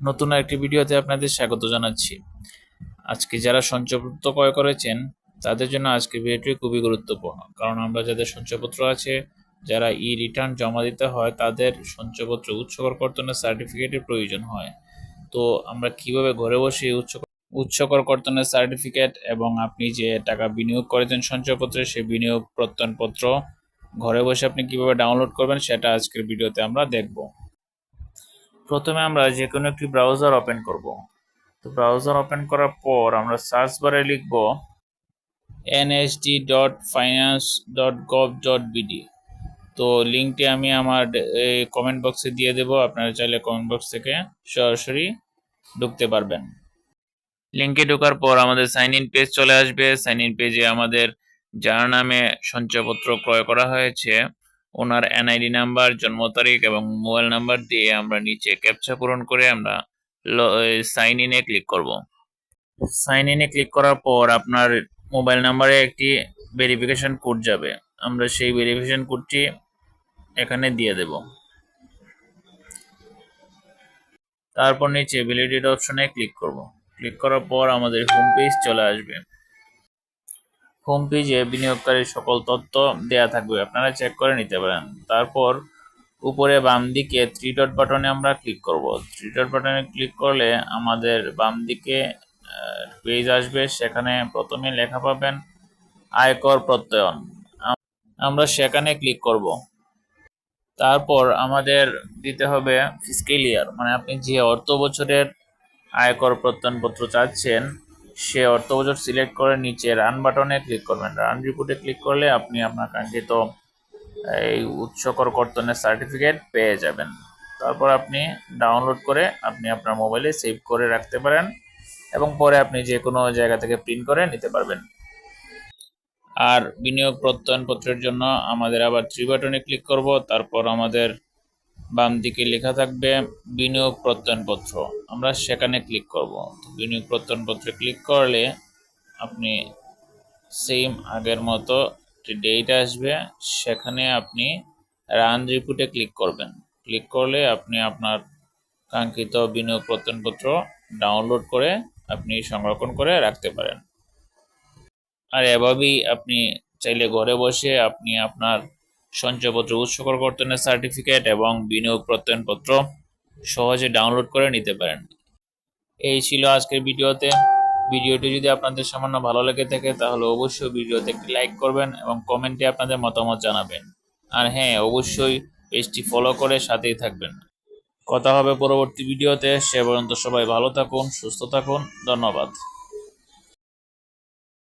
নতুন একটি ভিডিওতে আপনাদের স্বাগত জানাচ্ছি। আজকে যারা সঞ্চয়পত্র ক্রয় করেছেন তাদের জন্য আজকে ভিডিওটি খুবই গুরুত্বপূর্ণ, কারণ আমরা যাদের সঞ্চয়পত্র আছে, যারা রিটার্ন জমা দিতে হয়, তাদের সঞ্চয়পত্র উচ্চ করকর্তনের সার্টিফিকেটের প্রয়োজন হয়। তো আমরা কিভাবে ঘরে বসে উচ্চ করকর্তনের সার্টিফিকেট এবং আপনি যে টাকা বিনিয়োগ করেছেন সঞ্চয়পত্রে সেই বিনিয়োগ প্রত্যয়নপত্র ঘরে বসে আপনি কিভাবে ডাউনলোড করবেন সেটা আজকের ভিডিওতে আমরা দেখব। প্রথমে আমরা যে কোনো একটি ব্রাউজার ওপেন করব। তো ব্রাউজার ওপেন করার পর আমরা সার্চ বারে লিখব nhd.finance.gov.bd। তো লিঙ্কটি আমি আমার কমেন্ট বক্সে দিয়ে দেব, আপনারা চাইলে কমেন্ট বক্স থেকে সরাসরি ঢুকতে পারবেন। লিঙ্কে ঢোকার পর আমাদের সাইন ইন পেজ চলে আসবে। সাইন ইন পেজে আমাদের যার নামে সঞ্চয়পত্র ক্রয় করা হয়েছে ওনার এনআইডি নাম্বার, জন্ম তারিখ এবং মোবাইল নাম্বার দিয়ে আমরা নিচে ক্যাপচা পূরণ করে আমরা সাইন ইনে ক্লিক করব। সাইন ইনে ক্লিক করার পর আপনার মোবাইল নাম্বারে একটি ভেরিফিকেশন কোড যাবে, আমরা সেই ভেরিফিকেশন কোডটি এখানে দিয়ে দেব। তারপর নিচে ভ্যালিডেট অপশনে ক্লিক করব। ক্লিক করার পর আমাদের হোম পেজ চলে আসবে। হোম পেজে বিনিয়োগকারীর সকল তথ্য দেয়া থাকবে, আপনারা চেক করে নিতে পারেন। তারপর উপরে বাম দিকে 3 ডট বাটনে আমরা ক্লিক করব। 3 ডট বাটনে ক্লিক করলে আমাদের বাম দিকে পেজ আসবে, সেখানে প্রথমে লেখা পাবেন আয়কর প্রত্যয়ন, আমরা সেখানে ক্লিক করব। তারপর আমাদের দিতে হবে ফিসক্যাল ইয়ার, মানে আপনি যে অর্থ বছরের আয়কর প্রত্যয়নপত্র চাচ্ছেন সে অর্থ বছর সিলেক্ট করে নিচে রান বাটনে ক্লিক করবেন। রান রিপোর্টে ক্লিক করলে আপনি আপনার কাঙ্ক্ষিত এই উচ্চ করকর্তনের সার্টিফিকেট পেয়ে যাবেন। তারপর আপনি ডাউনলোড করে আপনি আপনার মোবাইলে সেভ করে রাখতে পারেন এবং পরে আপনি যে কোনো জায়গা থেকে প্রিন্ট করে নিতে পারবেন। আর বিনিয়োগ প্রত্যয়নপত্রের জন্য আমাদের আবার 3 বাটনে ক্লিক করব। তারপর আমাদের বাম দিকে লেখা থাকবে বিনিয়োগ প্রত্যয়নপত্র, আমরা সেখানে ক্লিক করব। বিনিয়োগ প্রত্যয়নপত্রে ক্লিক করলে আপনি সেম আগের মতো একটি ডেট আসবে, সেখানে আপনি রান রিপোর্টে ক্লিক করবেন। ক্লিক করলে আপনি আপনার কাঙ্ক্ষিত বিনিয়োগ প্রত্যয়নপত্র ডাউনলোড করে আপনি সংরক্ষণ করে রাখতে পারেন। আর এভাবেই আপনি চাইলে ঘরে বসে আপনি আপনার সঞ্চয়পত্র উচ্চ করকর্তনের সার্টিফিকেট এবং বিনিয়োগ প্রত্যয়নপত্র সহজে ডাউনলোড করে নিতে পারেন। এই ছিল আজকের ভিডিওতে। ভিডিওটি যদি আপনাদের সামান্য ভালো লেগে থাকে তাহলে অবশ্যই ভিডিওতে একটি লাইক করবেন এবং কমেন্টে আপনাদের মতামত জানাবেন। আর হ্যাঁ, অবশ্যই পেজটি ফলো করে সাথেই থাকবেন। কথা হবে পরবর্তী ভিডিওতে। সে পর্যন্ত সবাই ভালো থাকুন, সুস্থ থাকুন। ধন্যবাদ।